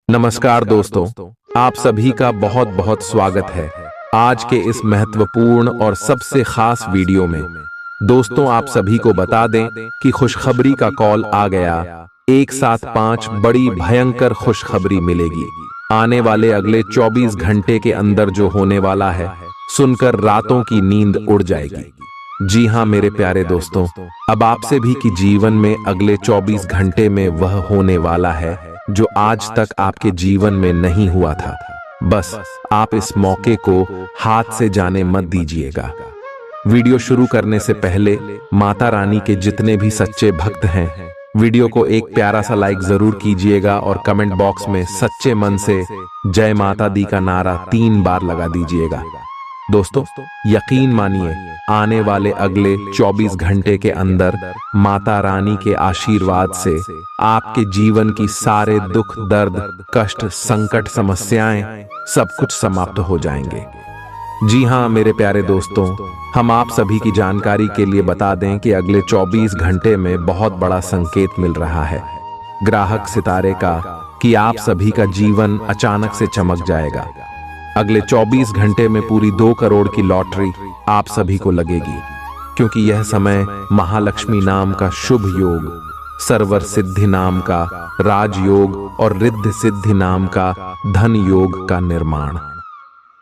नमस्कार दोस्तों, आप सभी का बहुत बहुत स्वागत है आज के इस महत्वपूर्ण और सबसे खास वीडियो में। दोस्तों, आप सभी को बता दें कि खुशखबरी का कॉल आ गया। एक साथ 5 बड़ी भयंकर खुशखबरी मिलेगी आने वाले अगले 24 घंटे के अंदर। जो होने वाला है सुनकर रातों की नींद उड़ जाएगी। जी हाँ मेरे प्यारे दोस्तों, अब आपसे भी कि जीवन में अगले 24 घंटे में वह होने वाला है जो आज तक आपके जीवन में नहीं हुआ था। बस आप इस मौके को हाथ से जाने मत दीजिएगा। वीडियो शुरू करने से पहले माता रानी के जितने भी सच्चे भक्त हैं, वीडियो को एक प्यारा सा लाइक जरूर कीजिएगा और कमेंट बॉक्स में सच्चे मन से जय माता दी का नारा 3 बार लगा दीजिएगा। दोस्तों, यकीन मानिए आने वाले अगले 24 घंटे के अंदर माता रानी के आशीर्वाद से आपके जीवन की सारे दुख, दर्द, कष्ट, संकट, समस्याएं सब कुछ समाप्त हो जाएंगे। जी हाँ मेरे प्यारे दोस्तों, हम आप सभी की जानकारी के लिए बता दें कि अगले 24 घंटे में बहुत बड़ा संकेत मिल रहा है ग्राहक सितारे का कि आप सभी का जीवन अचानक से चमक जाएगा। अगले 24 घंटे में पूरी 2 करोड़ की लॉटरी आप सभी को लगेगी, क्योंकि यह समय महालक्ष्मी नाम का शुभ योग, सर्वर सिद्धि नाम का राजयोग और रिद्धि सिद्धि नाम का धन योग का निर्माण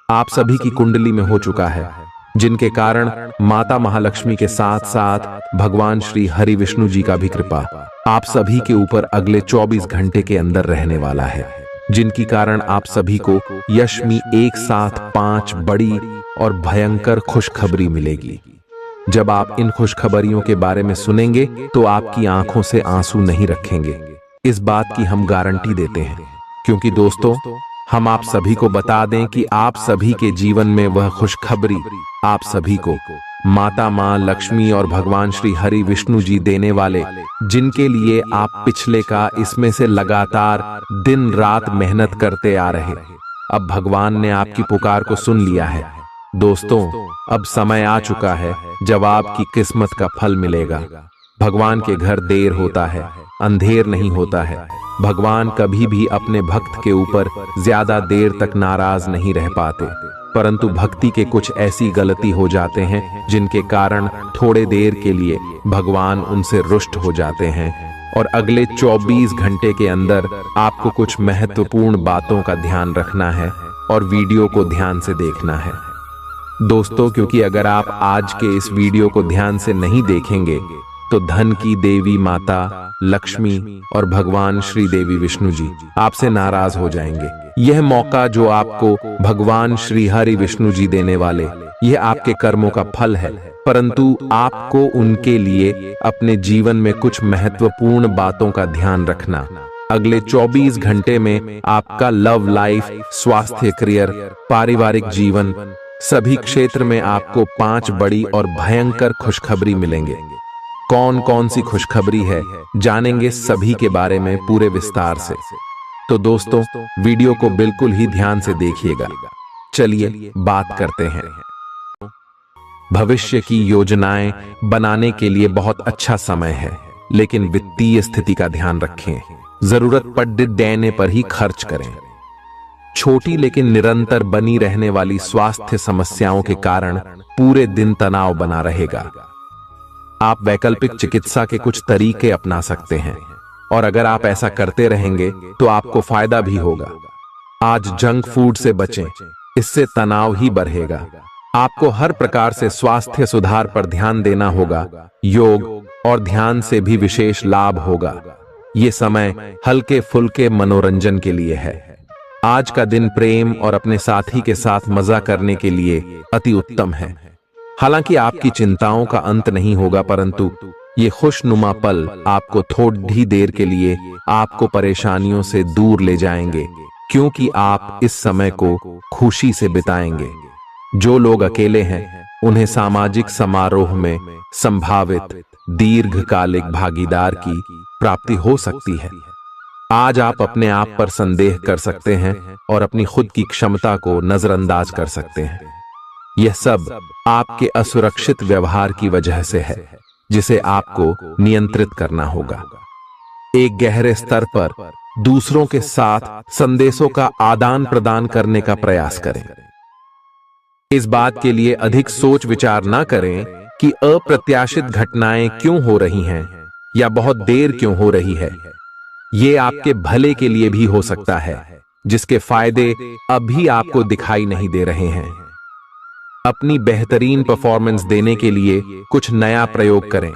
आप सभी की कुंडली में हो चुका है, जिनके कारण माता महालक्ष्मी के साथ साथ भगवान श्री हरि विष्णु जी का भी कृपा आप सभी के ऊपर अगले 24 घंटे के अंदर रहने वाला है, जिनकी कारण आप सभी को यश में एक साथ 5 बड़ी और भयंकर खुशखबरी मिलेगी। जब आप इन खुशखबरियों के बारे में सुनेंगे तो आपकी आंखों से आंसू नहीं रखेंगे, इस बात की हम गारंटी देते हैं। क्योंकि दोस्तों, हम आप सभी को बता दें कि आप सभी के जीवन में वह खुशखबरी आप सभी को माता मां लक्ष्मी और भगवान श्री हरि विष्णु जी देने वाले, जिनके लिए आप पिछले का इसमें से लगातार दिन रात मेहनत करते आ रहे। अब भगवान ने आपकी पुकार को सुन लिया है। दोस्तों, अब समय आ चुका है जब आपकी किस्मत का फल मिलेगा। भगवान के घर देर होता है, अंधेर नहीं होता है। भगवान कभी भी अपने भक्त के ऊपर ज्यादा देर तक नाराज नहीं रह पाते, परंतु भक्ति के कुछ ऐसी गलती हो जाते हैं जिनके कारण थोड़े देर के लिए भगवान उनसे रुष्ट हो जाते हैं। और अगले 24 घंटे के अंदर आपको कुछ महत्वपूर्ण बातों का ध्यान रखना है और वीडियो को ध्यान से देखना है दोस्तों, क्योंकि अगर आप आज के इस वीडियो को ध्यान से नहीं देखेंगे तो धन की देवी माता लक्ष्मी और भगवान श्री देवी विष्णु जी आपसे नाराज हो जाएंगे। यह मौका जो आपको भगवान श्री हरि विष्णु जी देने वाले, यह आपके कर्मों का फल है, परंतु आपको उनके लिए अपने जीवन में कुछ महत्वपूर्ण बातों का ध्यान रखना। अगले 24 घंटे में आपका लव लाइफ, स्वास्थ्य, करियर, पारिवारिक जीवन, सभी क्षेत्र में आपको 5 बड़ी और भयंकर खुशखबरी मिलेंगे। कौन कौन सी खुशखबरी है जानेंगे सभी के बारे में पूरे विस्तार से। तो दोस्तों, वीडियो को बिल्कुल ही ध्यान से देखिएगा। चलिए बात करते हैं। भविष्य की योजनाएं बनाने के लिए बहुत अच्छा समय है, लेकिन वित्तीय स्थिति का ध्यान रखें। जरूरत पड़ने पर ही खर्च करें। छोटी लेकिन निरंतर बनी रहने वाली स्वास्थ्य समस्याओं के कारण पूरे दिन तनाव बना रहेगा। आप वैकल्पिक चिकित्सा के कुछ तरीके अपना सकते हैं, और अगर आप ऐसा करते रहेंगे तो आपको फायदा भी होगा। आज जंक फूड से बचें, इससे तनाव ही बढ़ेगा। आपको हर प्रकार से स्वास्थ्य सुधार पर ध्यान देना होगा। योग और ध्यान से भी विशेष लाभ होगा। ये समय हल्के फुल्के मनोरंजन के लिए है। आज का दिन प्रेम और अपने साथी के साथ मजा करने के लिए अति उत्तम है। हालांकि आपकी चिंताओं का अंत नहीं होगा, परंतु ये खुशनुमा पल आपको थोड़ी देर के लिए आपको परेशानियों से दूर ले जाएंगे, क्योंकि आप इस समय को खुशी से बिताएंगे। जो लोग अकेले हैं उन्हें सामाजिक समारोह में संभावित दीर्घकालिक भागीदार की प्राप्ति हो सकती है। आज आप अपने आप पर संदेह कर सकते हैं और अपनी खुद की क्षमता को नजरअंदाज कर सकते हैं। यह सब आपके असुरक्षित व्यवहार की वजह से है, जिसे आपको नियंत्रित करना होगा। एक गहरे स्तर पर दूसरों के साथ संदेशों का आदान प्रदान करने का प्रयास करें। इस बात के लिए अधिक सोच विचार ना करें कि अप्रत्याशित घटनाएं क्यों हो रही हैं या बहुत देर क्यों हो रही है। ये आपके भले के लिए भी हो सकता है, जिसके फायदे अभी आपको दिखाई नहीं दे रहे हैं। अपनी बेहतरीन परफॉर्मेंस देने के लिए कुछ नया प्रयोग करें।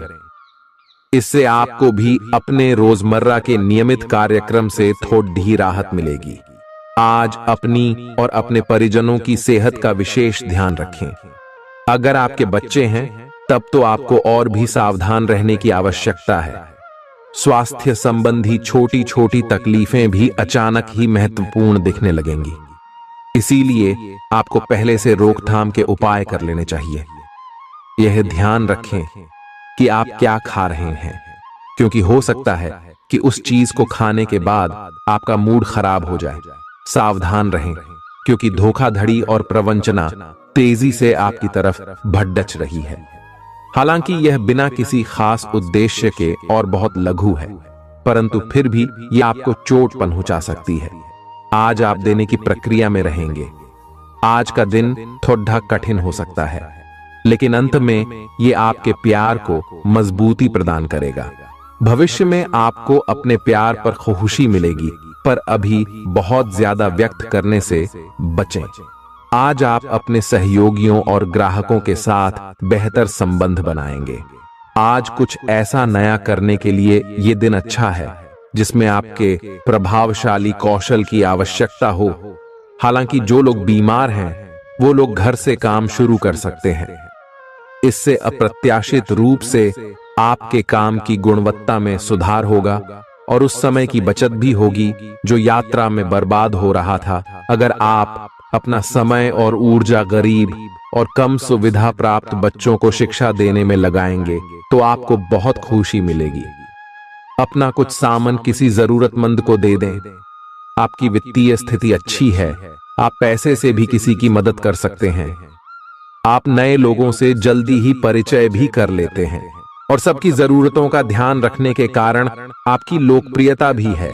इससे आपको भी अपने रोजमर्रा के नियमित कार्यक्रम से थोड़ी राहत मिलेगी। आज अपनी और अपने परिजनों की सेहत का विशेष ध्यान रखें। अगर आपके बच्चे हैं तब तो आपको और भी सावधान रहने की आवश्यकता है। स्वास्थ्य संबंधी छोटी छोटी तकलीफें भी अचानक ही महत्वपूर्ण दिखने लगेंगी। इसीलिए आपको पहले से रोकथाम के उपाय कर लेने चाहिए। यह ध्यान रखें कि आप क्या खा रहे हैं, क्योंकि हो सकता है कि उस चीज को खाने के बाद आपका मूड खराब हो जाए। सावधान रहें, क्योंकि धोखाधड़ी और प्रवंचना तेजी से आपकी तरफ भड़क रही है। हालांकि यह बिना किसी खास उद्देश्य के और बहुत लघु है, परंतु फिर भी यह आपको चोट पहुंचा सकती है। आज आप देने की प्रक्रिया में रहेंगे। आज का दिन थोड़ा कठिन हो सकता है, लेकिन अंत में यह आपके प्यार को मजबूती प्रदान करेगा। भविष्य में आपको अपने प्यार पर खुशी मिलेगी, पर अभी बहुत ज्यादा व्यक्त करने से बचें। आज आप अपने सहयोगियों और ग्राहकों के साथ बेहतर संबंध बनाएंगे। आज कुछ ऐसा नया करने के लिए ये दिन अच्छा है जिसमें आपके प्रभावशाली कौशल की आवश्यकता हो। हालांकि जो लोग बीमार हैं वो लोग घर से काम शुरू कर सकते हैं। इससे अप्रत्याशित रूप से आपके काम की गुणवत्ता में सुधार होगा और उस समय की बचत भी होगी जो यात्रा में बर्बाद हो रहा था। अगर आप अपना समय और ऊर्जा गरीब और कम सुविधा प्राप्त बच्चों को शिक्षा देने में लगाएंगे तो आपको बहुत खुशी मिलेगी। अपना कुछ सामान किसी जरूरतमंद को दे दें। आपकी वित्तीय स्थिति अच्छी है, आप पैसे से भी किसी की मदद कर सकते हैं। आप नए लोगों से जल्दी ही परिचय भी कर लेते हैं और सबकी जरूरतों का ध्यान रखने के कारण आपकी लोकप्रियता भी है।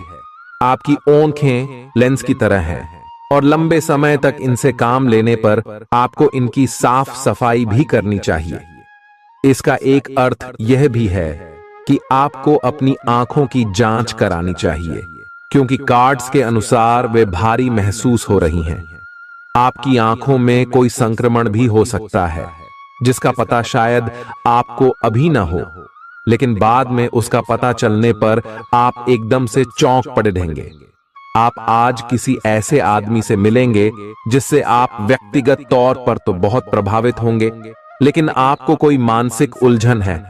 आपकी आंखें लेंस की तरह हैं और लंबे समय तक इनसे काम लेने पर आपको इनकी साफ सफाई भी करनी चाहिए। इसका एक अर्थ यह भी है कि आपको अपनी आंखों की जांच करानी चाहिए, क्योंकि कार्ड्स के अनुसार वे भारी महसूस हो रही हैं। आपकी आंखों में कोई संक्रमण भी हो सकता है जिसका पता शायद आपको अभी ना हो, लेकिन बाद में उसका पता चलने पर आप एकदम से चौंक पड़े रहेंगे। आप आज किसी ऐसे आदमी से मिलेंगे जिससे आप व्यक्तिगत तौर पर तो बहुत प्रभावित होंगे, लेकिन आपको कोई मानसिक उलझन है।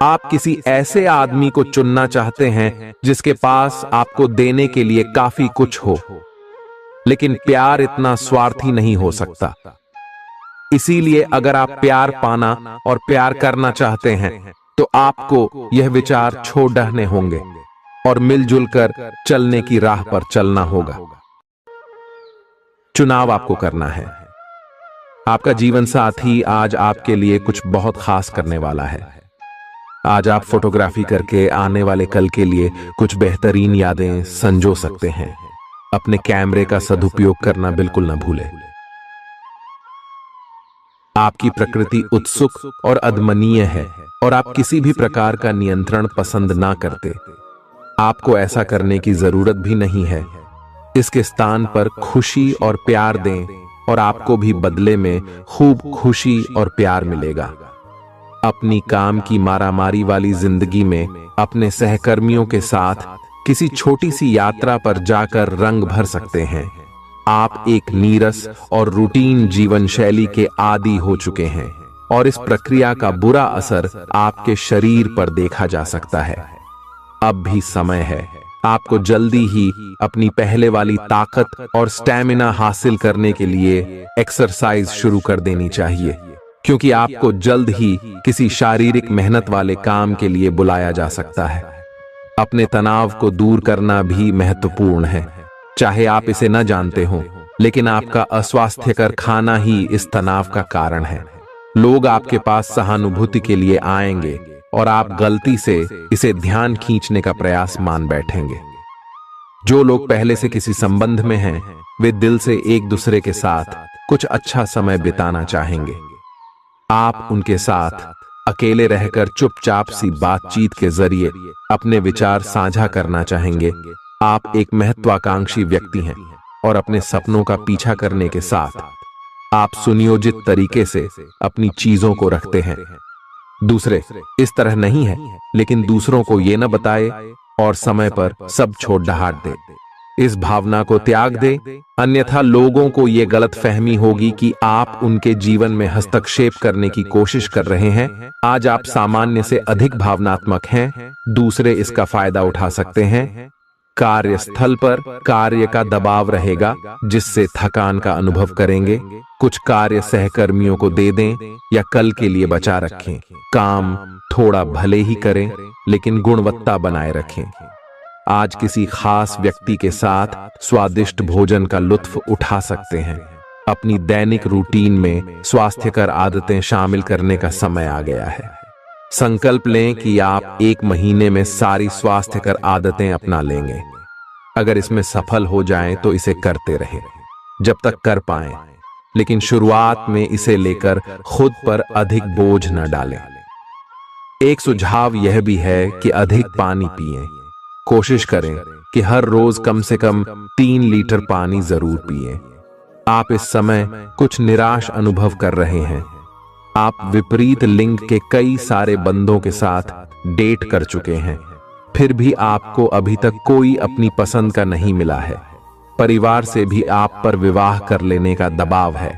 आप किसी ऐसे आदमी को चुनना चाहते हैं जिसके पास आपको देने के लिए काफी कुछ हो, लेकिन प्यार इतना स्वार्थी नहीं हो सकता। इसीलिए अगर आप प्यार पाना और प्यार करना चाहते हैं तो आपको यह विचार छोड़ने होंगे और मिलजुल कर चलने की राह पर चलना होगा। चुनाव आपको करना है। आपका जीवन साथी आज आपके लिए कुछ बहुत खास करने वाला है। आज आप फोटोग्राफी करके आने वाले कल के लिए कुछ बेहतरीन यादें संजो सकते हैं। अपने कैमरे का सदुपयोग करना बिल्कुल न भूलें। आपकी प्रकृति उत्सुक और अदमनीय है और आप किसी भी प्रकार का नियंत्रण पसंद ना करते। आपको ऐसा करने की जरूरत भी नहीं है। इसके स्थान पर खुशी और प्यार दें और आपको भी बदले में खूब खुशी और प्यार मिलेगा। अपनी काम की मारामारी वाली जिंदगी में अपने सहकर्मियों के साथ किसी छोटी सी यात्रा पर जाकर रंग भर सकते हैं। आप एक नीरस और रूटीन जीवन शैली के आदी हो चुके हैं और इस प्रक्रिया का बुरा असर आपके शरीर पर देखा जा सकता है। अब भी समय है। आपको जल्दी ही अपनी पहले वाली ताकत और स्टैमिना हासिल करने के लिए एक्सरसाइज शुरू कर देनी चाहिए, क्योंकि आपको जल्द ही किसी शारीरिक मेहनत वाले काम के लिए बुलाया जा सकता है। अपने तनाव को दूर करना भी महत्वपूर्ण है, चाहे आप इसे न जानते हो, लेकिन आपका अस्वास्थ्यकर खाना ही इस तनाव का कारण है। लोग आपके पास सहानुभूति के लिए आएंगे, और आप गलती से इसे ध्यान खींचने का प्रयास मान बैठेंगे। जो लोग पहले से किसी संबंध में हैं, वे दिल से एक दूसरे के साथ कुछ अच्छा समय बिताना चाहेंगे। आप उनके साथ अकेले रहकर चुपचाप सी बातचीत के जरिए अपने विचार साझा करना चाहेंगे। आप एक महत्वाकांक्षी व्यक्ति हैं और अपने सपनों का पीछा करने के साथ आप सुनियोजित तरीके से अपनी चीजों को रखते हैं। दूसरे इस तरह नहीं है, लेकिन दूसरों को ये न बताए और समय पर सब छोड़ ढाट दे। इस भावना को त्याग दे, अन्यथा लोगों को यह गलत फहमी होगी कि आप उनके जीवन में हस्तक्षेप करने की कोशिश कर रहे हैं। आज आप सामान्य से अधिक भावनात्मक हैं, दूसरे इसका फायदा उठा सकते हैं। कार्यस्थल पर कार्य का दबाव रहेगा, जिससे थकान का अनुभव करेंगे। कुछ कार्य सहकर्मियों को दे दें या कल के लिए बचा रखें। काम थोड़ा भले ही करें, लेकिन गुणवत्ता बनाए रखें। आज किसी खास व्यक्ति के साथ स्वादिष्ट भोजन का लुत्फ उठा सकते हैं। अपनी दैनिक रूटीन में स्वास्थ्यकर आदतें शामिल करने का समय आ गया है। संकल्प लें कि आप 1 महीने में सारी स्वास्थ्यकर आदतें अपना लेंगे। अगर इसमें सफल हो जाएं तो इसे करते रहें जब तक कर पाएं, लेकिन शुरुआत में इसे लेकर खुद पर अधिक बोझ न डालें। एक सुझाव यह भी है कि अधिक पानी पिएं। कोशिश करें कि हर रोज कम से कम 3 लीटर पानी जरूर पिएं। आप इस समय कुछ निराश अनुभव कर रहे हैं। आप विपरीत लिंग के कई सारे बंदों के साथ डेट कर चुके हैं, फिर भी आपको अभी तक कोई अपनी पसंद का नहीं मिला है। परिवार से भी आप पर विवाह कर लेने का दबाव है।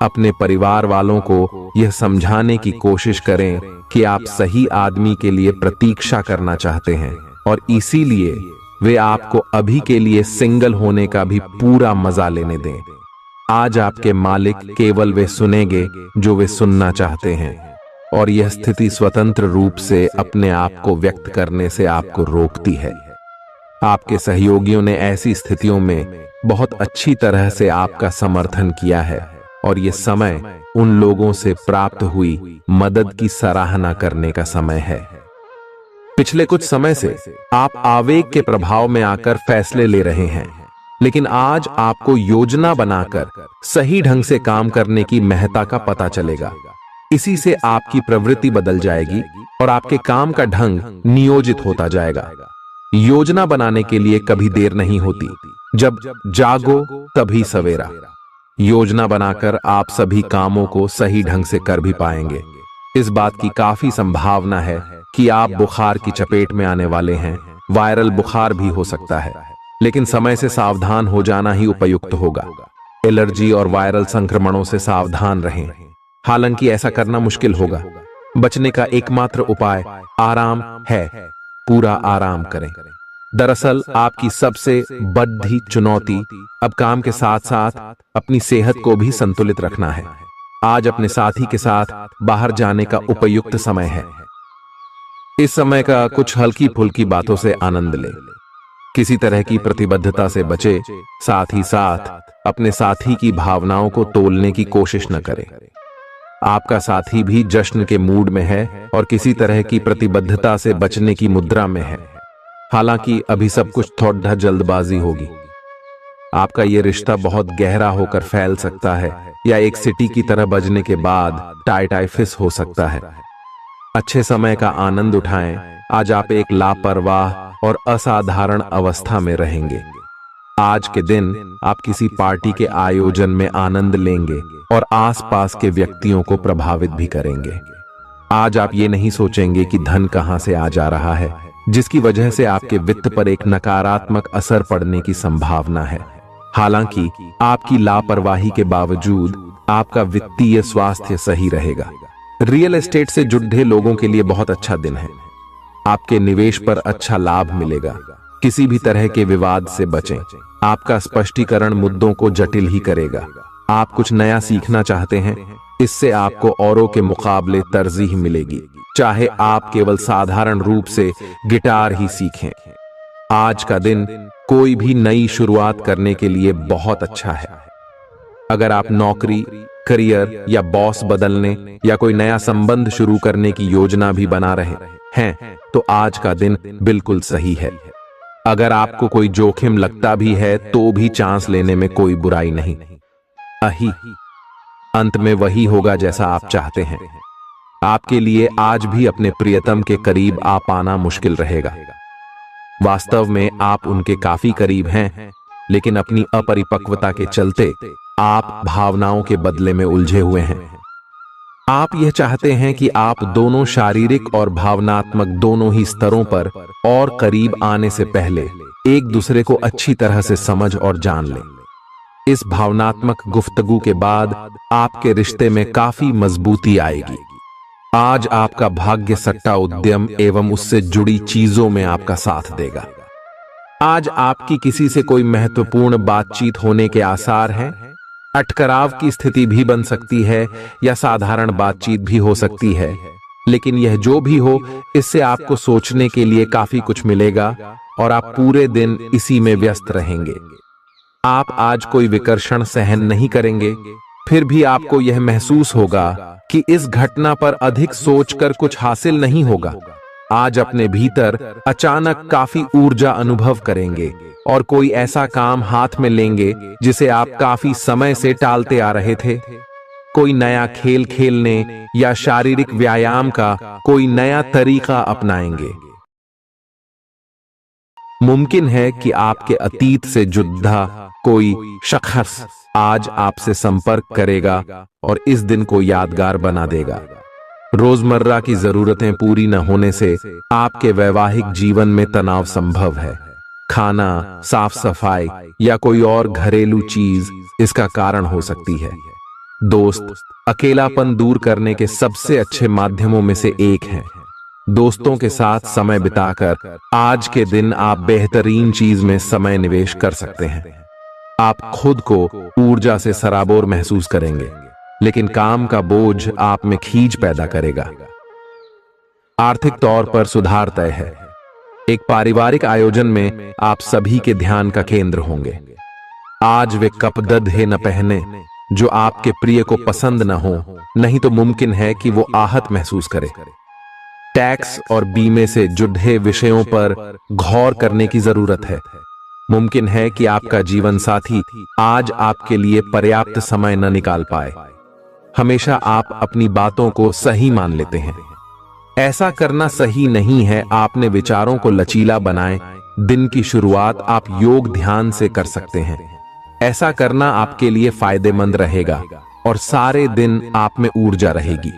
अपने परिवार वालों को यह समझाने की कोशिश करें कि आप सही आदमी के लिए प्रतीक्षा करना चाहते हैं और इसीलिए वे आपको अभी के लिए सिंगल होने का भी पूरा मजा लेने दें। आज आपके मालिक केवल वे सुनेंगे जो वे सुनना चाहते हैं, और यह स्थिति स्वतंत्र रूप से अपने आप को व्यक्त करने से आपको रोकती है। आपके सहयोगियों ने ऐसी स्थितियों में बहुत अच्छी तरह से आपका समर्थन किया है, और यह समय उन लोगों से प्राप्त हुई मदद की सराहना करने का समय है। पिछले कुछ समय से आप आवेग के प्रभाव में आकर फैसले ले रहे हैं, लेकिन आज आपको योजना बनाकर सही ढंग से काम करने की महत्ता का पता चलेगा। इसी से आपकी प्रवृत्ति बदल जाएगी और आपके काम का ढंग नियोजित होता जाएगा। योजना बनाने के लिए कभी देर नहीं होती, जब जागो तभी सवेरा। योजना बनाकर आप सभी कामों को सही ढंग से कर भी पाएंगे। इस बात की काफी संभावना है कि आप बुखार की चपेट में आने वाले हैं। वायरल बुखार भी हो सकता है, लेकिन समय से सावधान हो जाना ही उपयुक्त होगा। एलर्जी और वायरल संक्रमणों से सावधान रहें। हालांकि ऐसा करना मुश्किल होगा। बचने का एकमात्र उपाय आराम है। पूरा आराम करें। दरअसल आपकी सबसे बड़ी चुनौती अब काम के साथ साथ अपनी सेहत को भी संतुलित रखना है। आज अपने साथी के साथ बाहर जाने का उपयुक्त समय है। इस समय का कुछ हल्की फुल्की बातों से आनंद लें। किसी तरह की प्रतिबद्धता से बचे, साथ ही साथ अपने साथी की भावनाओं को तोलने की कोशिश न करें। आपका साथी भी जश्न के मूड में है और किसी तरह की प्रतिबद्धता से बचने की मुद्रा में है। हालांकि अभी सब कुछ थोड़ा जल्दबाजी होगी। आपका यह रिश्ता बहुत गहरा होकर फैल सकता है या एक सिटी की तरह बजने के बाद टाई फिस हो सकता है। अच्छे समय का आनंद उठाएं। आज आप एक लापरवाह और असाधारण अवस्था में रहेंगे। आज के दिन आप किसी पार्टी के आयोजन में आनंद लेंगे और आसपास के व्यक्तियों को प्रभावित भी करेंगे। आज आप ये नहीं सोचेंगे कि धन कहां से आ जा रहा है, जिसकी वजह से आपके वित्त पर एक नकारात्मक असर पड़ने की संभावना है। हालांकि आपकी लापरवाही के बावजूद आपका वित्तीय स्वास्थ्य सही रहेगा। रियल एस्टेट से जुड़े लोगों के लिए बहुत अच्छा दिन है। आपके निवेश पर अच्छा लाभ मिलेगा। किसी भी तरह के विवाद से बचें। आपका स्पष्टीकरण मुद्दों को जटिल ही करेगा। आप कुछ नया सीखना चाहते हैं, इससे आपको औरों के मुकाबले तरजीह मिलेगी, चाहे आप केवल साधारण रूप से गिटार ही सीखें। आज का दिन कोई भी नई शुरुआत करने के लिए बहुत अच्छा है। अगर आप नौकरी, करियर या बॉस बदलने या कोई नया संबंध शुरू करने की योजना भी बना रहे हैं तो आज का दिन बिल्कुल सही है। अगर आपको कोई जोखिम लगता भी है तो भी चांस लेने में कोई बुराई नहीं। अंत में वही होगा जैसा आप चाहते हैं। आपके लिए आज भी अपने प्रियतम के करीब आ पाना मुश्किल रहेगा। वास्तव में आप उनके काफी करीब हैं, लेकिन अपनी अपरिपक्वता के चलते आप भावनाओं के बदले में उलझे हुए हैं। आप यह चाहते हैं कि आप दोनों शारीरिक और भावनात्मक दोनों ही स्तरों पर और करीब आने से पहले एक दूसरे को अच्छी तरह से समझ और जान लें। इस भावनात्मक गुफ्तगू के बाद आपके रिश्ते में काफी मजबूती आएगी। आज आपका भाग्य सट्टा उद्यम एवं उससे जुड़ी चीजों में आपका साथ देगा। आज आपकी किसी से कोई महत्वपूर्ण बातचीत होने के आसार हैं। अटकराव की स्थिति भी बन सकती है या साधारण बातचीत भी हो सकती है, लेकिन यह जो भी हो, इससे आपको सोचने के लिए काफी कुछ मिलेगा और आप पूरे दिन इसी में व्यस्त रहेंगे। आप आज कोई विकर्षण सहन नहीं करेंगे, फिर भी आपको यह महसूस होगा कि इस घटना पर अधिक सोचकर कुछ हासिल नहीं होगा। आज अपने भीतर अचानक काफी ऊर्जा अनुभव करेंगे और कोई ऐसा काम हाथ में लेंगे जिसे आप काफी समय से टालते आ रहे थे। कोई नया खेल खेलने या शारीरिक व्यायाम का कोई नया तरीका अपनाएंगे। मुमकिन है कि आपके अतीत से जुड़ा कोई शख्स आज आपसे संपर्क करेगा और इस दिन को यादगार बना देगा। रोजमर्रा की जरूरतें पूरी न होने से आपके वैवाहिक जीवन में तनाव संभव है। खाना, साफ सफाई या कोई और घरेलू चीज इसका कारण हो सकती है। दोस्त अकेलापन दूर करने के सबसे अच्छे माध्यमों में से एक है। दोस्तों के साथ समय बिताकर आज के दिन आप बेहतरीन चीज में समय निवेश कर सकते हैं। आप खुद को ऊर्जा से सराबोर महसूस करेंगे, लेकिन काम का बोझ आप में खींच पैदा करेगा। आर्थिक तौर पर सुधार तय है। एक पारिवारिक आयोजन में आप सभी के ध्यान का केंद्र होंगे। आज वे कपड़े न पहने जो आपके प्रिय को पसंद न हो, नहीं तो मुमकिन है कि वो आहत महसूस करे। टैक्स और बीमे से जुड़े विषयों पर गौर करने की जरूरत है। मुमकिन है कि आपका जीवन साथी आज आपके लिए पर्याप्त समय न निकाल पाए। हमेशा आप अपनी बातों को सही मान लेते हैं। ऐसा करना सही नहीं है। आपने विचारों को लचीला बनाएं। दिन की शुरुआत आप योग ध्यान से कर सकते हैं। ऐसा करना आपके लिए फायदेमंद रहेगा और सारे दिन आप में ऊर्जा रहेगी।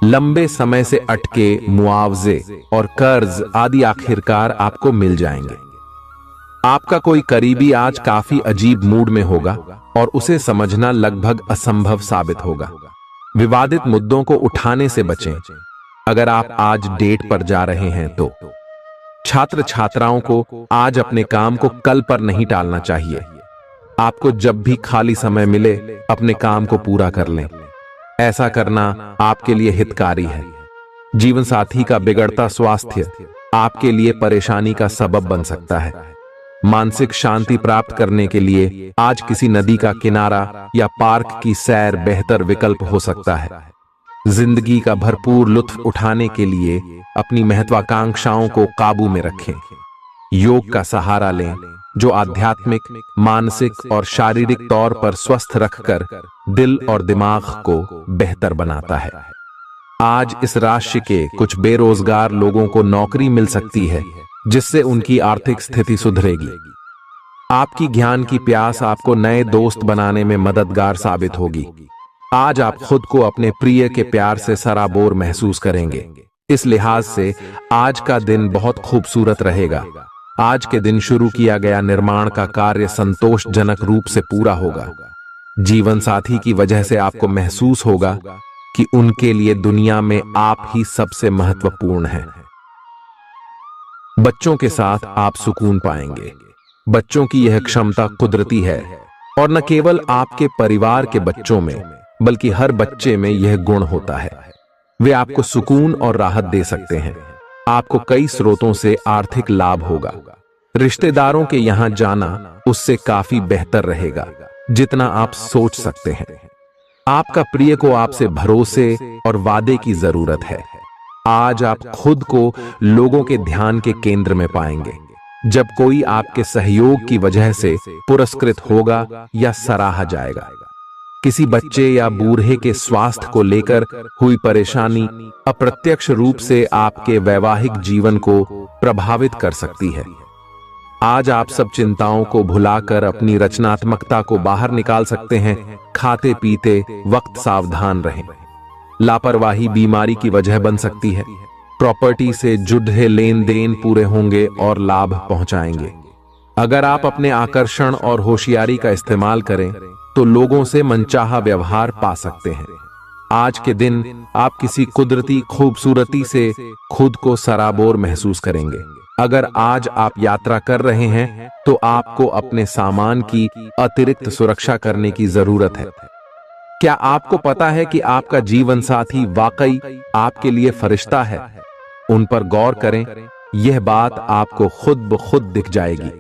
लंबे समय से अटके मुआवजे और कर्ज आदि आखिरकार आपको मिल जाएंगे। आपका कोई करीबी आज काफी अजीब मूड में होगा और उसे समझना लगभग असंभव साबित होगा। विवादित मुद्दों को उठाने से बचें। अगर आप आज डेट पर जा रहे हैं तो छात्र छात्राओं को आज अपने काम को कल पर नहीं टालना चाहिए। आपको जब भी खाली समय मिले अपने काम को पूरा कर लें। ऐसा करना आपके लिए हितकारी है। जीवन साथी का बिगड़ता स्वास्थ्य आपके लिए परेशानी का सबब बन सकता है। मानसिक शांति प्राप्त करने के लिए आज किसी नदी का किनारा या पार्क की सैर बेहतर विकल्प हो सकता है। जिंदगी का भरपूर लुत्फ उठाने के लिए अपनी महत्वाकांक्षाओं को काबू में रखें। योग का सहारा लें, जो आध्यात्मिक, मानसिक और शारीरिक तौर पर स्वस्थ रखकर दिल और दिमाग को बेहतर बनाता है। आज इस राशि के कुछ बेरोजगार लोगों को नौकरी मिल सकती है, जिससे उनकी आर्थिक स्थिति सुधरेगी। आपकी ज्ञान की प्यास आपको नए दोस्त बनाने में मददगार साबित होगी। आज आप खुद को अपने प्रिय के प्यार से सराबोर महसूस करेंगे। इस लिहाज से आज का दिन बहुत खूबसूरत रहेगा। आज के दिन शुरू किया गया निर्माण का कार्य संतोषजनक रूप से पूरा होगा। जीवन साथी की वजह से आपको महसूस होगा कि उनके लिए दुनिया में आप ही सबसे महत्वपूर्ण हैं। बच्चों के साथ आप सुकून पाएंगे। बच्चों की यह क्षमता कुदरती है और न केवल आपके परिवार के बच्चों में बल्कि हर बच्चे में यह गुण होता है। वे आपको सुकून और राहत दे सकते हैं। आपको कई स्रोतों से आर्थिक लाभ होगा। रिश्तेदारों के यहां जाना उससे काफी बेहतर रहेगा जितना आप सोच सकते हैं। आपका प्रिय को आपसे भरोसे और वादे की जरूरत है। आज आप खुद को लोगों के ध्यान के केंद्र में पाएंगे, जब कोई आपके सहयोग की वजह से पुरस्कृत होगा या सराहा जाएगा। किसी बच्चे या बूढ़े के स्वास्थ्य को लेकर हुई परेशानी अप्रत्यक्ष रूप से आपके वैवाहिक जीवन को प्रभावित कर सकती है। आज आप सब चिंताओं को भुलाकर अपनी रचनात्मकता को बाहर निकाल सकते हैं। खाते पीते वक्त सावधान रहें। लापरवाही बीमारी की वजह बन सकती है। प्रॉपर्टी से जुड़े लेन देन पूरे होंगे और लाभ पहुंचाएंगे। अगर आप अपने आकर्षण और होशियारी का इस्तेमाल करें तो लोगों से मनचाहा व्यवहार पा सकते हैं। आज के दिन आप किसी कुदरती खूबसूरती से खुद को सराबोर महसूस करेंगे। अगर आज आप यात्रा कर रहे हैं तो आपको अपने सामान की अतिरिक्त सुरक्षा करने की जरूरत है। क्या आपको पता है कि आपका जीवन साथी वाकई आपके लिए फरिश्ता है? उन पर गौर करें, यह बात आपको खुद ब खुद दिख जाएगी।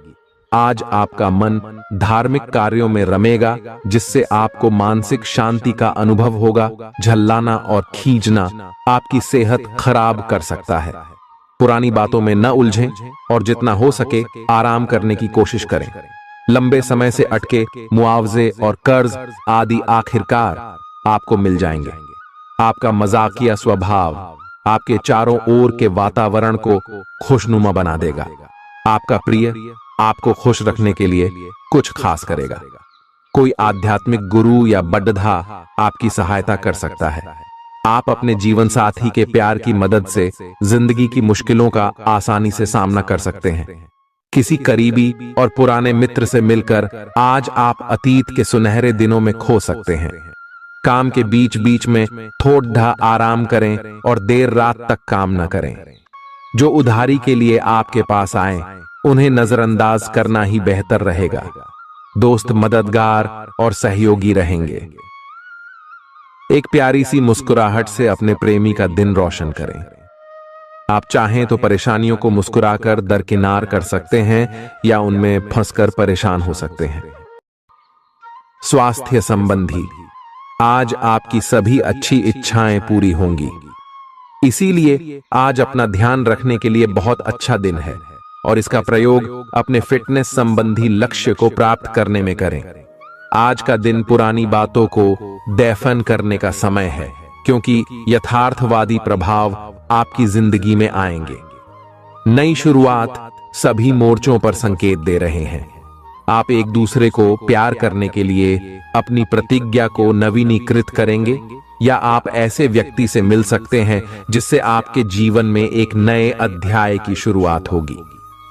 आज आपका मन धार्मिक कार्यों में रमेगा, जिससे आपको मानसिक शांति का अनुभव होगा। झल्लाना और खींचना आपकी सेहत खराब कर सकता है। पुरानी बातों में न उलझें और जितना हो सके आराम करने की कोशिश करें। लंबे समय से अटके मुआवजे और कर्ज आदि आखिरकार आपको मिल जाएंगे। आपका मजाकिया स्वभाव आपके चारों ओर के वातावरण को खुशनुमा बना देगा। आपका प्रिय आपको खुश रखने के लिए कुछ खास करेगा। कोई आध्यात्मिक गुरु या बड्ढा आपकी सहायता कर सकता है। आप अपने जीवन साथी के प्यार की मदद से जिंदगी की मुश्किलों का आसानी से सामना कर सकते हैं। किसी करीबी और पुराने मित्र से मिलकर आज आप अतीत के सुनहरे दिनों में खो सकते हैं। काम के बीच बीच में थोड़ा आराम करें और देर रात तक काम न करें। जो उधारी के लिए आपके पास आए उन्हें नजरअंदाज करना ही बेहतर रहेगा। दोस्त मददगार और सहयोगी रहेंगे। एक प्यारी सी मुस्कुराहट से अपने प्रेमी का दिन रोशन करें। आप चाहें तो परेशानियों को मुस्कुराकर दरकिनार कर सकते हैं या उनमें फंसकर परेशान हो सकते हैं। स्वास्थ्य संबंधी आज आपकी सभी अच्छी इच्छाएं पूरी होंगी। इसीलिए आज अपना ध्यान रखने के लिए बहुत अच्छा दिन है और इसका प्रयोग अपने फिटनेस संबंधी लक्ष्य को प्राप्त करने में करें। आज का दिन पुरानी बातों को दफन करने का समय है, क्योंकि यथार्थवादी प्रभाव आपकी जिंदगी में आएंगे। नई शुरुआत सभी मोर्चों पर संकेत दे रहे हैं। आप एक दूसरे को प्यार करने के लिए अपनी प्रतिज्ञा को नवीनीकृत करेंगे या आप ऐसे व्यक्ति से मिल सकते हैं जिससे आपके जीवन में एक नए अध्याय की शुरुआत होगी।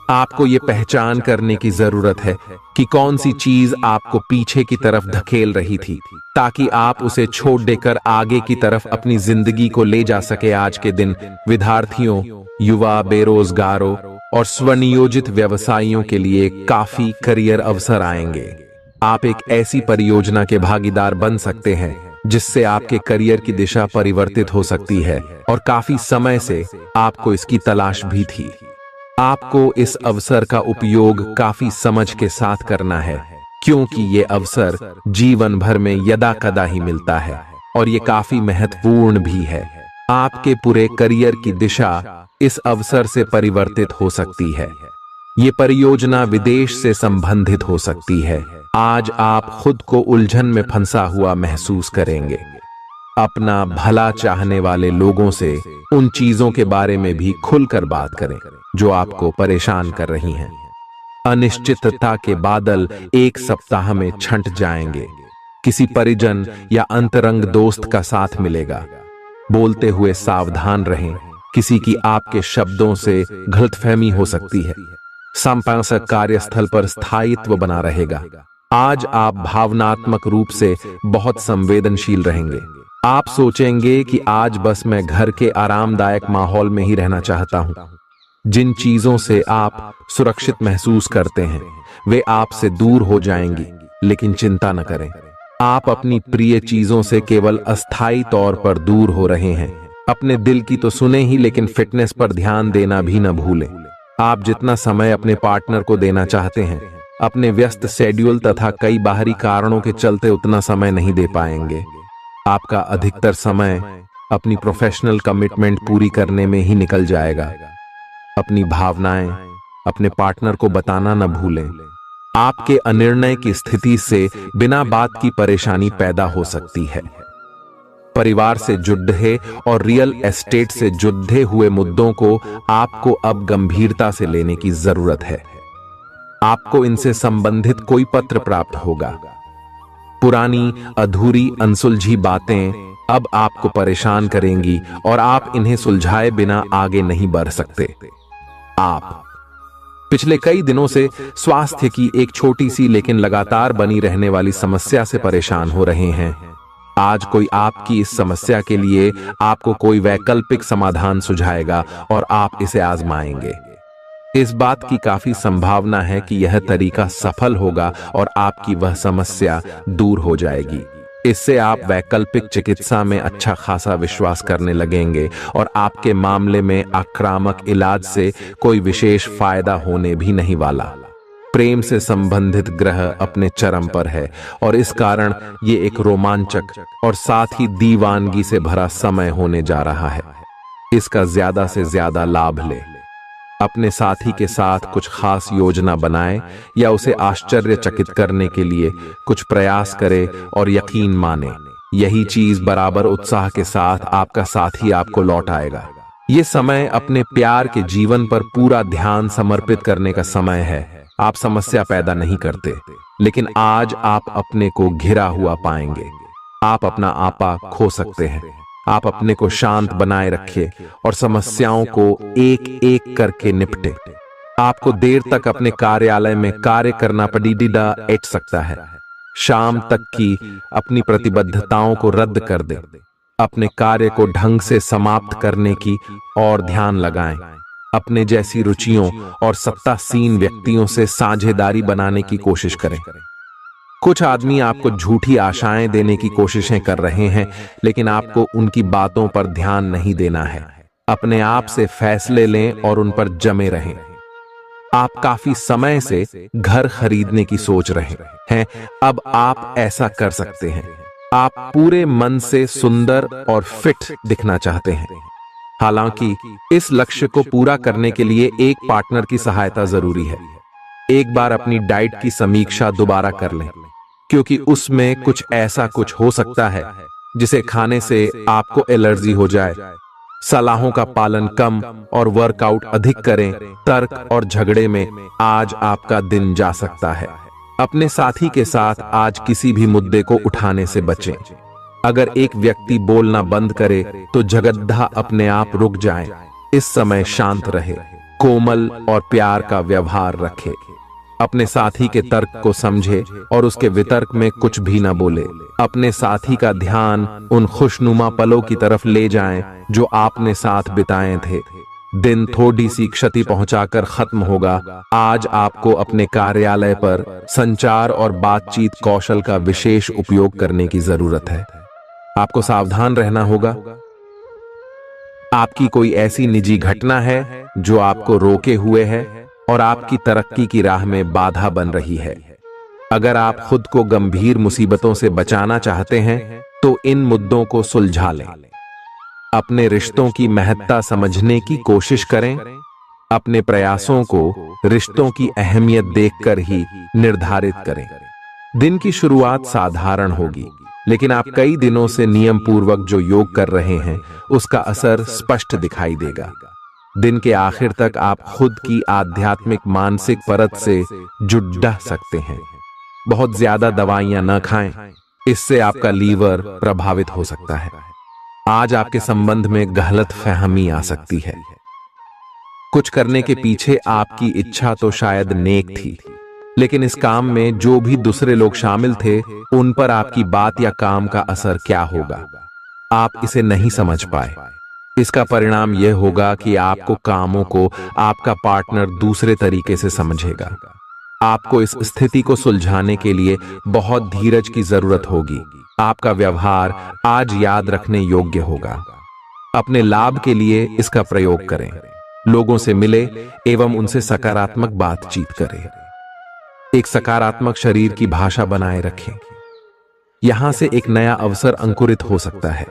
आपको ये पहचान करने की जरूरत है कि कौन सी चीज आपको पीछे की तरफ धकेल रही थी, ताकि आप उसे छोड़ देकर आगे की तरफ अपनी जिंदगी को ले जा सके। आज के दिन विद्यार्थियों, युवा, बेरोजगारों और स्वनियोजित व्यवसायियों के लिए काफी करियर अवसर आएंगे। आप एक ऐसी परियोजना के भागीदार बन सकते हैं जिससे आपके करियर की दिशा परिवर्तित हो सकती है और काफी समय से आपको इसकी तलाश भी थी। आपको इस अवसर का उपयोग काफी समझ के साथ करना है, क्योंकि ये अवसर जीवन भर में यदा कदा ही मिलता है और ये काफी महत्वपूर्ण भी है। आपके पूरे करियर की दिशा इस अवसर से परिवर्तित हो सकती है। ये परियोजना विदेश से संबंधित हो सकती है। आज आप खुद को उलझन में फंसा हुआ महसूस करेंगे। अपना भला चाहने वाले लोगों से उन चीजों के बारे में भी खुलकर बात करें जो आपको परेशान कर रही हैं। अनिश्चितता के बादल एक सप्ताह में छंट जाएंगे। किसी परिजन या अंतरंग दोस्त का साथ मिलेगा। बोलते हुए सावधान रहें, किसी की आपके शब्दों से गलतफहमी हो सकती है। संपादक कार्यस्थल पर स्थायित्व बना रहेगा। आज आप भावनात्मक रूप से बहुत संवेदनशील रहेंगे। आप सोचेंगे कि आज बस मैं घर के आरामदायक माहौल में ही रहना चाहता हूं। जिन चीजों से आप सुरक्षित महसूस करते हैं वे आपसे दूर हो जाएंगी, लेकिन चिंता न करें। आप अपनी प्रिय चीजों से केवल अस्थायी तौर पर दूर हो रहे हैं। अपने दिल की तो सुने ही, लेकिन फिटनेस पर ध्यान देना भी न भूलें। आप जितना समय अपने पार्टनर को देना चाहते हैं, अपने व्यस्त शेड्यूल तथा कई बाहरी कारणों के चलते उतना समय नहीं दे पाएंगे। आपका अधिकतर समय अपनी प्रोफेशनल कमिटमेंट पूरी करने में ही निकल जाएगा। अपनी भावनाएं अपने पार्टनर को बताना न भूलें। आपके अनिर्णय की स्थिति से बिना बात की परेशानी पैदा हो सकती है। परिवार से जुड़े और रियल एस्टेट से जुड़े हुए मुद्दों को आपको अब गंभीरता से लेने की जरूरत है। आपको इनसे संबंधित कोई पत्र प्राप्त होगा। पुरानी अधूरी अनसुलझी बातें अब आपको परेशान करेंगी और आप इन्हें सुलझाए बिना आगे नहीं बढ़ सकते। आप पिछले कई दिनों से स्वास्थ्य की एक छोटी सी लेकिन लगातार बनी रहने वाली समस्या से परेशान हो रहे हैं। आज कोई आपकी इस समस्या के लिए आपको कोई वैकल्पिक समाधान सुझाएगा और आप इसे आजमाएंगे। इस बात की काफी संभावना है कि यह तरीका सफल होगा और आपकी वह समस्या दूर हो जाएगी। इससे आप वैकल्पिक चिकित्सा में अच्छा खासा विश्वास करने लगेंगे और आपके मामले में आक्रामक इलाज से कोई विशेष फायदा होने भी नहीं वाला। प्रेम से संबंधित ग्रह अपने चरम पर है और इस कारण ये एक रोमांचक और साथ ही दीवानगी से भरा समय होने जा रहा है। इसका ज्यादा से ज्यादा लाभ ले। अपने साथी के साथ कुछ खास योजना बनाएं या उसे आश्चर्यचकित करने के लिए कुछ प्रयास करें और यकीन माने यही चीज बराबर उत्साह के साथ आपका साथी आपको लौट आएगा। ये समय अपने प्यार के जीवन पर पूरा ध्यान समर्पित करने का समय है। आप समस्या पैदा नहीं करते, लेकिन आज आप अपने को घिरा हुआ पाएंगे। आप अपना आपा खो सकते हैं। आप अपने को शांत बनाए रखें और समस्याओं को एक एक करके निपटे। आपको देर तक अपने कार्यालय में कार्य करना पड़ सकता है। शाम तक की अपनी प्रतिबद्धताओं को रद्द कर दें। अपने कार्य को ढंग से समाप्त करने की और ध्यान लगाएं। अपने जैसी रुचियों और सत्तासीन व्यक्तियों से साझेदारी बनाने की कोशिश करें। कुछ आदमी आपको झूठी आशाएं देने की कोशिशें कर रहे हैं, लेकिन आपको उनकी बातों पर ध्यान नहीं देना है। अपने आप से फैसले लें और उन पर जमे रहें। आप काफी समय से घर खरीदने की सोच रहे हैं, अब आप ऐसा कर सकते हैं। आप पूरे मन से सुंदर और फिट दिखना चाहते हैं। हालांकि इस लक्ष्य को पूरा करने के लिए एक पार्टनर की सहायता जरूरी है। एक बार अपनी डाइट की समीक्षा दोबारा कर लें, क्योंकि उसमें कुछ ऐसा कुछ हो सकता है जिसे खाने से आपको एलर्जी हो जाए। सलाहों का पालन कम और वर्कआउट अधिक करें। तर्क और झगड़े में आज आपका दिन जा सकता है। अपने साथी के साथ आज किसी भी मुद्दे को उठाने से बचें। अगर एक व्यक्ति बोलना बंद करे तो जगद्धा अपने आप रुक जाए। इस समय शांत रहे, कोमल और प्यार का व्यवहार रखे। अपने साथी के तर्क को समझे और उसके वितर्क में कुछ भी न बोले। अपने साथी का ध्यान उन खुशनुमा पलों की तरफ ले जाएं जो आपने साथ बिताए थे। दिन थोड़ी सी क्षति पहुंचाकर खत्म होगा। आज आपको अपने कार्यालय पर संचार और बातचीत कौशल का विशेष उपयोग करने की जरूरत है। आपको सावधान रहना होगा। आपकी कोई ऐसी निजी घटना है जो आपको रोके हुए है और आपकी तरक्की की राह में बाधा बन रही है। अगर आप खुद को गंभीर मुसीबतों से बचाना चाहते हैं तो इन मुद्दों को सुलझा लें। अपने रिश्तों की महत्ता समझने की कोशिश करें। अपने प्रयासों को रिश्तों की अहमियत देखकर ही निर्धारित करें। दिन की शुरुआत साधारण होगी, लेकिन आप कई दिनों से नियम पूर्वक जो योग कर रहे हैं उसका असर स्पष्ट दिखाई देगा। दिन के आखिर तक आप खुद की आध्यात्मिक मानसिक परत से जुड़ सकते हैं। बहुत ज्यादा दवाइयां न खाएं, इससे आपका लीवर प्रभावित हो सकता है। आज आपके संबंध में गलतफहमी आ सकती है। कुछ करने के पीछे आपकी इच्छा तो शायद नेक थी, लेकिन इस काम में जो भी दूसरे लोग शामिल थे उन पर आपकी बात या काम का असर क्या होगा, आप इसे नहीं समझ पाए। इसका परिणाम यह होगा कि आपको कामों को आपका पार्टनर दूसरे तरीके से समझेगा। आपको इस स्थिति को सुलझाने के लिए बहुत धीरज की जरूरत होगी। आपका व्यवहार आज याद रखने योग्य होगा। अपने लाभ के लिए इसका प्रयोग करें। लोगों से मिले एवं उनसे सकारात्मक बातचीत करें। एक सकारात्मक शरीर की भाषा बनाए रखें। यहां से एक नया अवसर अंकुरित हो सकता है।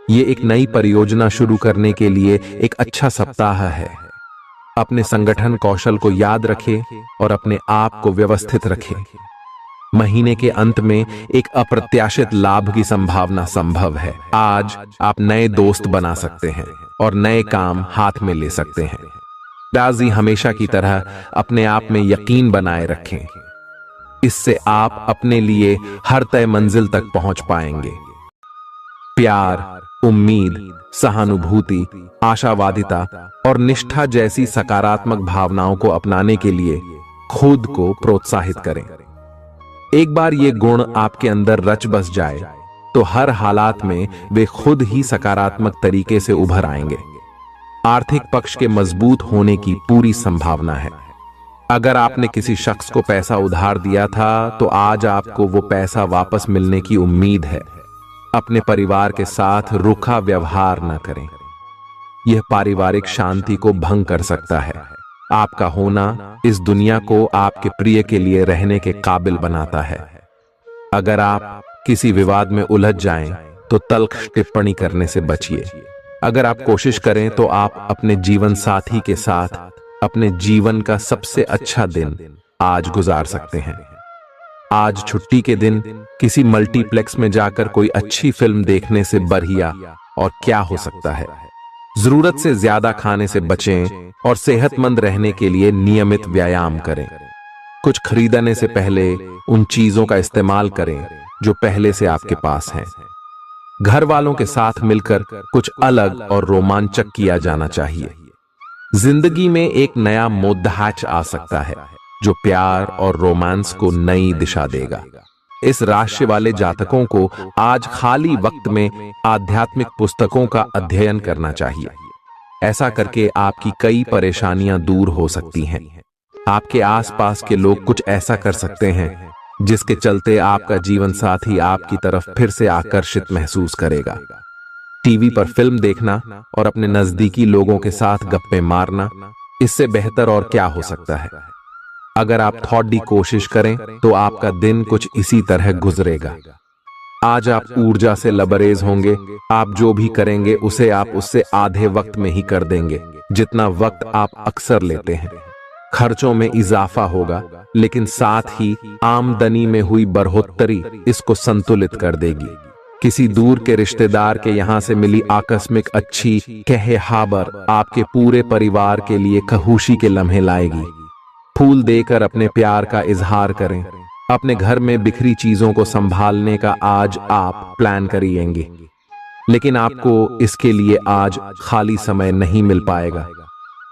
ये एक नई परियोजना शुरू करने के लिए एक अच्छा सप्ताह है। अपने संगठन कौशल को याद रखें और अपने आप को व्यवस्थित रखें। महीने के अंत में एक अप्रत्याशित लाभ की संभावना संभव है। आज आप नए दोस्त बना सकते हैं और नए काम हाथ में ले सकते हैं। राजी हमेशा की तरह अपने आप में यकीन बनाए रखें। इससे आप अपने लिए हर तय मंजिल तक पहुंच पाएंगे। प्यार, उम्मीद, सहानुभूति, आशावादिता और निष्ठा जैसी सकारात्मक भावनाओं को अपनाने के लिए खुद को प्रोत्साहित करें। एक बार ये गुण आपके अंदर रच बस जाए तो हर हालात में वे खुद ही सकारात्मक तरीके से उभर आएंगे। आर्थिक पक्ष के मजबूत होने की पूरी संभावना है। अगर आपने किसी शख्स को पैसा उधार दिया था तो आज आपको वो पैसा वापस मिलने की उम्मीद है। अपने परिवार के साथ रूखा व्यवहार न करें। यह पारिवारिक शांति को भंग कर सकता है। आपका होना इस दुनिया को आपके प्रिय के लिए रहने के काबिल बनाता है। अगर आप किसी विवाद में उलझ जाएं तो तल्ख टिप्पणी करने से बचिए। अगर आप कोशिश करें तो आप अपने जीवन साथी के साथ अपने जीवन का सबसे अच्छा दिन आज गुजार सकते हैं। आज छुट्टी के दिन किसी मल्टीप्लेक्स में जाकर कोई अच्छी फिल्म देखने से बढ़िया और क्या हो सकता है। जरूरत से ज्यादा खाने से बचें और सेहतमंद रहने के लिए नियमित व्यायाम करें। कुछ खरीदने से पहले उन चीजों का इस्तेमाल करें जो पहले से आपके पास हैं। घर वालों के साथ मिलकर कुछ अलग और रोमांचक किया जाना चाहिए। जिंदगी में एक नया मोद्दाच आ सकता है जो प्यार और रोमांस को नई दिशा देगा। इस राशि वाले जातकों को आज खाली वक्त में आध्यात्मिक पुस्तकों का अध्ययन करना चाहिए। ऐसा करके आपकी कई परेशानियां दूर हो सकती हैं। आपके आसपास के लोग कुछ ऐसा कर सकते हैं जिसके चलते आपका जीवन साथी आपकी तरफ फिर से आकर्षित महसूस करेगा। टीवी पर फिल्म देखना और अपने नजदीकी लोगों के साथ गप्पे मारना, इससे बेहतर और क्या हो सकता है। अगर आप थोड़ी कोशिश करें तो आपका दिन कुछ इसी तरह गुजरेगा। आज आप ऊर्जा से लबरेज होंगे। आप जो भी करेंगे उसे आप उससे आधे वक्त में ही कर देंगे जितना वक्त आप अक्सर लेते हैं। खर्चों में इजाफा होगा लेकिन साथ ही आमदनी में हुई बढ़ोतरी इसको संतुलित कर देगी। किसी दूर के रिश्तेदार के यहां से मिली आकस्मिक अच्छी खबर आपके पूरे परिवार के लिए खुशी के लम्हे लाएगी। फूल देकर अपने प्यार का इजहार करें। अपने घर में बिखरी चीजों को संभालने का आज आप प्लान करिएंगे, लेकिन आपको इसके लिए आज खाली समय नहीं मिल पाएगा।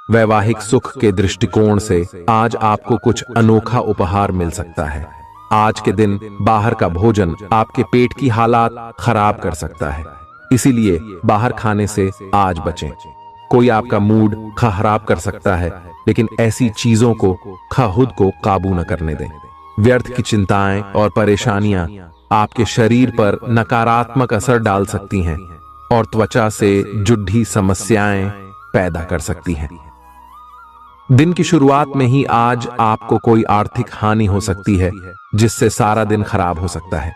वैवाहिक सुख के दृष्टिकोण से आज आपको कुछ अनोखा उपहार मिल सकता है। आज के दिन बाहर का भोजन आपके पेट की हालात खराब कर सकता है, इसीलिए बाहर खाने से आज बचें। कोई आपका मूड खराब कर सकता है, लेकिन ऐसी चीजों को खुद को काबू न करने दें। व्यर्थ की चिंताएं और परेशानियां आपके शरीर पर नकारात्मक असर डाल सकती हैं और त्वचा से जुड़ी समस्याएं पैदा कर सकती हैं। दिन की शुरुआत में ही आज आपको कोई आर्थिक हानि हो सकती है जिससे सारा दिन खराब हो सकता है।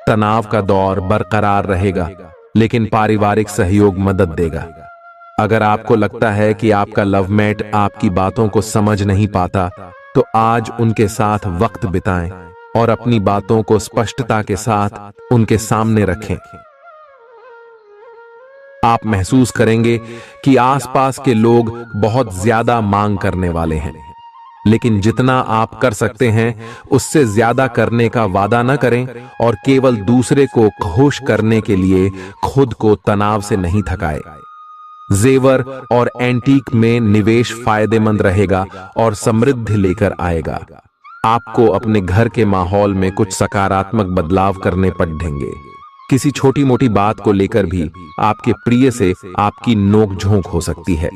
तनाव का दौर बरकरार रहेगा, लेकिन पारिवारिक सहयोग मदद देगा। अगर आपको लगता है कि आपका लवमेट आपकी बातों को समझ नहीं पाता, तो आज उनके साथ वक्त बिताएं और अपनी बातों को स्पष्टता के साथ उनके सामने रखें। आप महसूस करेंगे कि आसपास के लोग बहुत ज्यादा मांग करने वाले हैं, लेकिन जितना आप कर सकते हैं उससे ज्यादा करने का वादा न करें और केवल दूसरे को खुश करने के लिए खुद को तनाव से नहीं थकाएं। जेवर और एंटीक में निवेश फायदेमंद रहेगा और समृद्धि लेकर आएगा। आपको अपने घर के माहौल में कुछ सकारात्मक बदलाव करने पड़ेंगे। किसी छोटी मोटी बात को लेकर भी आपके प्रिय से आपकी नोकझोंक हो सकती है।